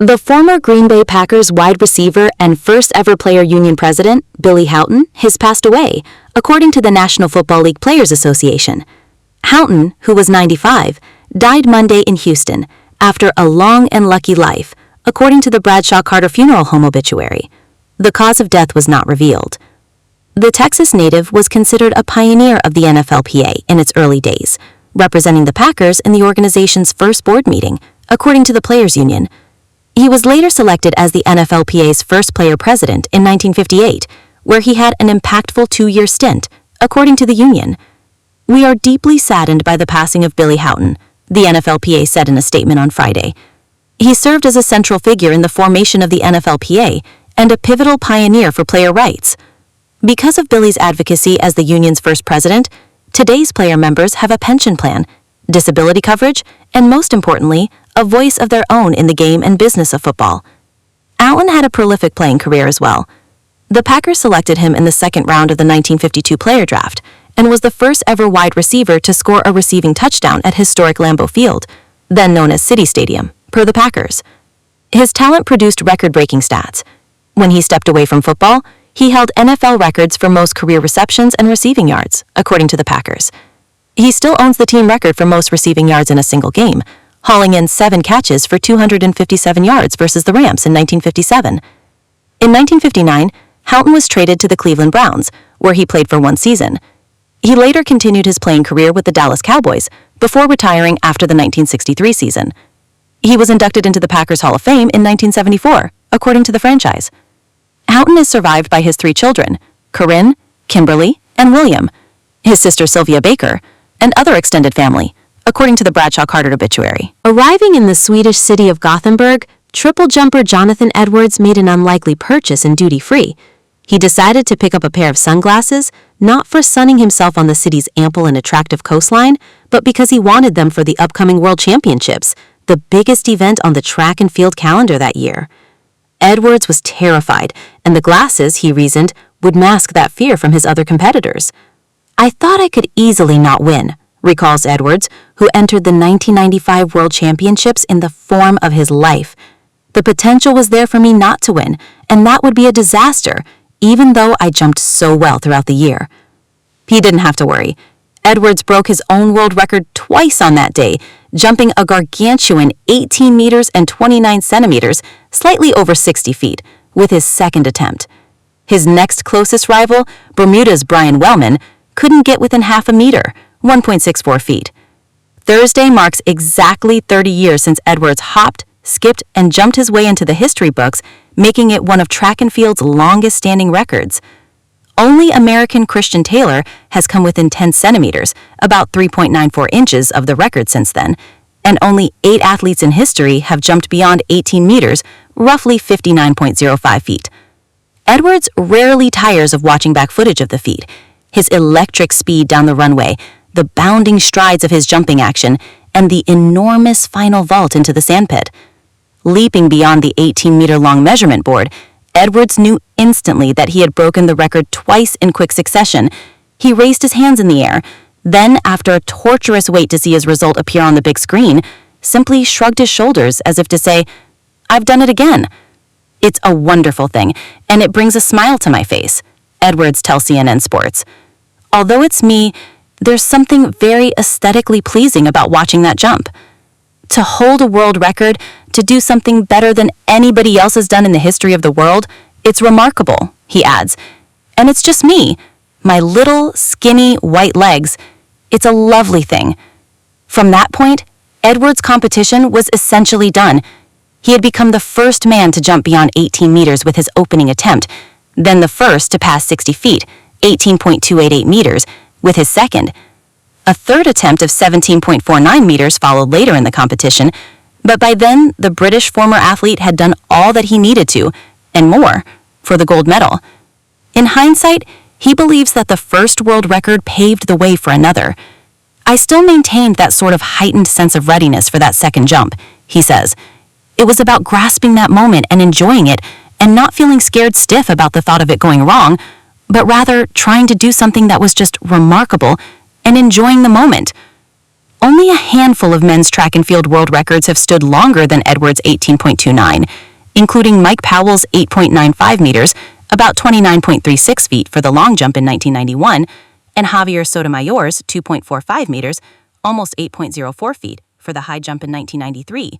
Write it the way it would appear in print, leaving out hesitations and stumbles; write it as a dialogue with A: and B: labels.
A: The former Green Bay Packers wide receiver and first ever player union president, Billy Houghton, has passed away, according to the National Football League Players Association. Houghton, who was 95, died Monday in Houston after a long and lucky life, according to the Bradshaw Carter Funeral Home obituary. The cause of death was not revealed. The Texas native was considered a pioneer of the NFLPA in its early days, representing the Packers in the organization's first board meeting, according to the Players Union. He was later selected as the NFLPA's first player president in 1958, where he had an impactful 2-year stint, according to the union. "We are deeply saddened by the passing of Billy Houghton," the NFLPA said in a statement on Friday. "He served as a central figure in the formation of the NFLPA and a pivotal pioneer for player rights. Because of Billy's advocacy as the union's first president, today's player members have a pension plan, disability coverage, and most importantly, a voice of their own in the game and business of football." Houghton had a prolific playing career as well. The Packers selected him in the second round of the 1952 player draft and was the first ever wide receiver to score a receiving touchdown at historic Lambeau Field, then known as City Stadium, per the Packers. His talent produced record-breaking stats. When he stepped away from football, he held NFL records for most career receptions and receiving yards, according to the Packers. He still owns the team record for most receiving yards in a single game, hauling in 7 catches for 257 yards versus the Rams in 1957. In 1959, Houghton was traded to the Cleveland Browns, where he played for 1 season. He later continued his playing career with the Dallas Cowboys before retiring after the 1963 season. He was inducted into the Packers Hall of Fame in 1974, according to the franchise. Houghton is survived by his 3 children, Corinne, Kimberly, and William, his sister Sylvia Baker, and other extended family, according to the Bradshaw Carter obituary. Arriving in the Swedish city of Gothenburg, triple jumper Jonathan Edwards made an unlikely purchase in duty-free. He decided to pick up a pair of sunglasses, not for sunning himself on the city's ample and attractive coastline, but because he wanted them for the upcoming World Championships, the biggest event on the track and field calendar that year. Edwards was terrified, and the glasses, he reasoned, would mask that fear from his other competitors. "I thought I could easily not win," recalls Edwards, who entered the 1995 World Championships in the form of his life. "The potential was there for me not to win, and that would be a disaster, even though I jumped so well throughout the year." He didn't have to worry. Edwards broke his own world record twice on that day, jumping a gargantuan 18 meters and 29 centimeters, slightly over 60 feet, with his second attempt. His next closest rival, Bermuda's Brian Wellman, couldn't get within half a meter, 1.64 feet. Thursday marks exactly 30 years since Edwards hopped, skipped, and jumped his way into the history books, making it one of track and field's longest-standing records. Only American Christian Taylor has come within 10 centimeters, about 3.94 inches of the record since then, and only 8 athletes in history have jumped beyond 18 meters, roughly 59.05 feet. Edwards rarely tires of watching back footage of the feat. His electric speed down the runway, the bounding strides of his jumping action, and the enormous final vault into the sandpit. Leaping beyond the 18-meter-long measurement board, Edwards knew instantly that he had broken the record twice in quick succession. He raised his hands in the air, then, after a torturous wait to see his result appear on the big screen, simply shrugged his shoulders as if to say, "I've done it again." "It's a wonderful thing, and it brings a smile to my face," Edwards tells CNN Sports. "Although it's me, there's something very aesthetically pleasing about watching that jump. To hold a world record, to do something better than anybody else has done in the history of the world, it's remarkable," he adds. "And it's just me, my little, skinny, white legs. It's a lovely thing." From that point, Edwards' competition was essentially done. He had become the first man to jump beyond 18 meters with his opening attempt, then the first to pass 60 feet, 18.288 meters, with his second. A third attempt of 17.49 meters followed later in the competition, but by then, the British former athlete had done all that he needed to, and more, for the gold medal. In hindsight, he believes that the first world record paved the way for another. "I still maintained that sort of heightened sense of readiness for that second jump," he says. "It was about grasping that moment and enjoying it, and not feeling scared stiff about the thought of it going wrong, but rather trying to do something that was just remarkable and enjoying the moment." Only a handful of men's track and field world records have stood longer than Edwards' 18.29, including Mike Powell's 8.95 meters, about 29.36 feet for the long jump in 1991, and Javier Sotomayor's 2.45 meters, almost 8.04 feet for the high jump in 1993,